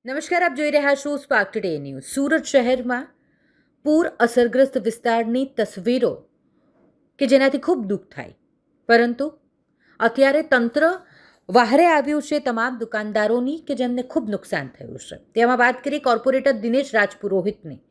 નમસ્કાર, આપ જોઈ રહ્યા છો સ્પાર્ક ટુડે ન્યૂઝ। સુરત શહેરમાં પૂર અસરગ્રસ્ત વિસ્તારની તસવીરો કે જેનાથી ખૂબ દુઃખ થાય, પરંતુ અત્યારે તંત્ર વહારે આવ્યું છે તમામ દુકાનદારોની કે જેમને ખૂબ નુકસાન થયું છે। તેમાં વાત કરી કોર્પોરેટર દિનેશ રાજપુરોહિતની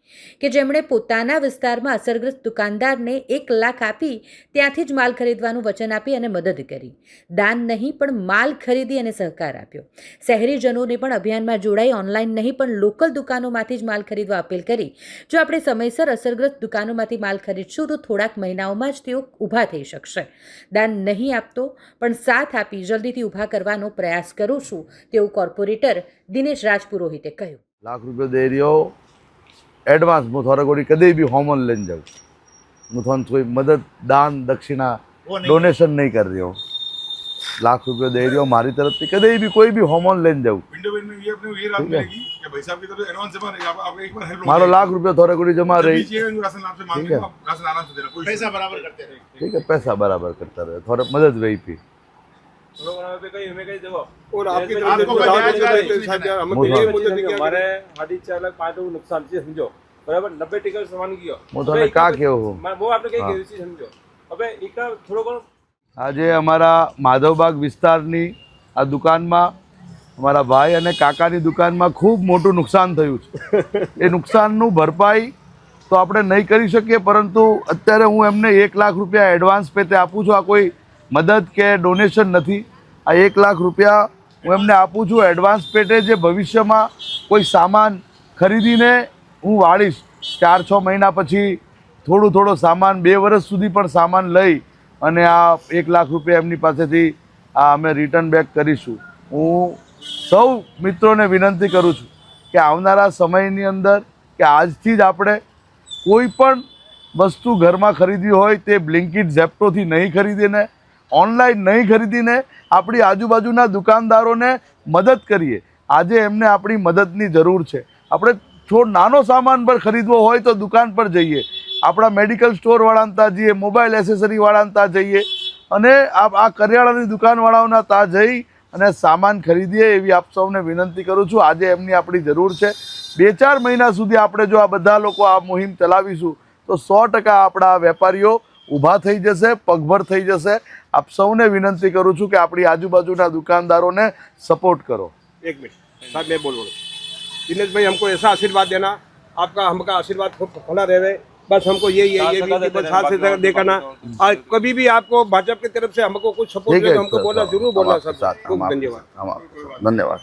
કે જેમણે પોતાના વિસ્તારમાં અસરગ્રસ્ત દુકાનદારને 1 લાખ આપી ત્યાંથી જ માલ ખરીદવાનું વચન આપી અને મદદ કરી। દાન નહીં પણ માલ ખરીદી અને સહકાર આપ્યો। શહેરીજનોને પણ અભિયાનમાં જોડાઈ ઓનલાઈન નહીં પણ લોકલ દુકાનોમાંથી જ માલ ખરીદવા અપીલ કરી। જો આપણે સમયસર અસરગ્રસ્ત દુકાનોમાંથી માલ ખરીદશું તો થોડાક મહિનાઓમાં જ તેઓ ઊભા થઈ શકશે। દાન નહીં આપતો પણ સાથ આપી જલ્દીથી ઊભા કરવાનો પ્રયાસ કરું છું તેવું કોર્પોરેટર દિનેશ રાજપુરોહિતે કહ્યું। लाख रुपये दे रही हो एडवांस मुझे थोड़ा कोई कदे भी होमन लेन जाओ मुझे कोई मदद दान दक्षिणा डोनेशन नहीं कर रही हो। लाख रुपये दे रही हो हमारी तरफ से कदे भी कोई भी होमन लेन जाओ मारो लाख रुपये थोड़ा कोई जमा रही ठीक है पैसा बराबर करता रहे थोड़ा मदद वही थी और आपकी हमारे 4.5 लाख पाँच नुकसान से समझो बराबर 90% सामान किया वो तो क्या क्यों हो वो आपने कई गई चीज समझो હવે એક થોડો ઘણો આજે અમારા માધવબાગ વિસ્તારની આ દુકાનમાં અમારા ભાઈ અને કાકાની દુકાનમાં ખૂબ મોટું નુકસાન થયું છે। એ નુકસાનનું ભરપાઈ તો આપણે નહીં કરી શકીએ, પરંતુ અત્યારે હું એમને 1 લાખ રૂપિયા એડવાન્સ પેતે આપું છું। આ કોઈ મદદ કે ડોનેશન નથી, આ 1 લાખ રૂપિયા હું એમને આપું છું એડવાન્સ પેટે, જે ભવિષ્યમાં કોઈ સામાન ખરીદીને હું વાળીશ। 4-6 મહિના પછી થોડો સામાન 2 વર્ષ સુધી પણ સામાન લઈ અને આ 1 લાખ રૂપિયા એમની પાસેથી આ અમે રિટર્ન બેક કરીશું। હું સૌ મિત્રોને વિનંતી કરું છું કે આવનારા સમયની અંદર કે આજથી જ આપણે કોઈ પણ વસ્તુ ઘરમાં ખરીદવી હોય તે બ્લિંકિટ ઝેપ્ટોથી નહીં ખરીદીને, ઓનલાઈન નહીં ખરીદીને આપણી આજુબાજુના દુકાનદારોને મદદ કરીએ। આજે એમને આપણી મદદની જરૂર છે। આપણે નાનો સામાન પર ખરીદવો હોય તો દુકાન પર જઈએ, આપણા મેડિકલ સ્ટોરવાળાને ત્યાં જઈએ, મોબાઈલ એસેસરીવાળાને ત્યાં જઈએ અને આ કરિયાણાની દુકાનવાળાઓના ત્યાં જઈ અને સામાન ખરીદીએ એવી આપ સૌને વિનંતી કરું છું। આજે એમની આપણી જરૂર છે। 2-4 મહિના સુધી આપણે જો આ બધા લોકો આ મુહિમ ચલાવીશું તો 100% આપણા વેપારીઓ ઊભા થઈ જશે, પગભર થઈ જશે। આપ સૌને વિનંતી કરું છું કે આપણી આજુબાજુના दुकानदारों सपोर्ट करो। 1 मिनट साहब मैं बोल रहा हूँ दिनेश भाई, हमको ऐसा आशीर्वाद देना, आपका हमका आशीर्वाद खूब फला रहे। बस हमको ये बस हाथ से देखना। कभी भी आपको भाजपा की तरफ से हमको कुछ सपोर्ट हमको बोला, जरूर बोला। सब धन्यवाद।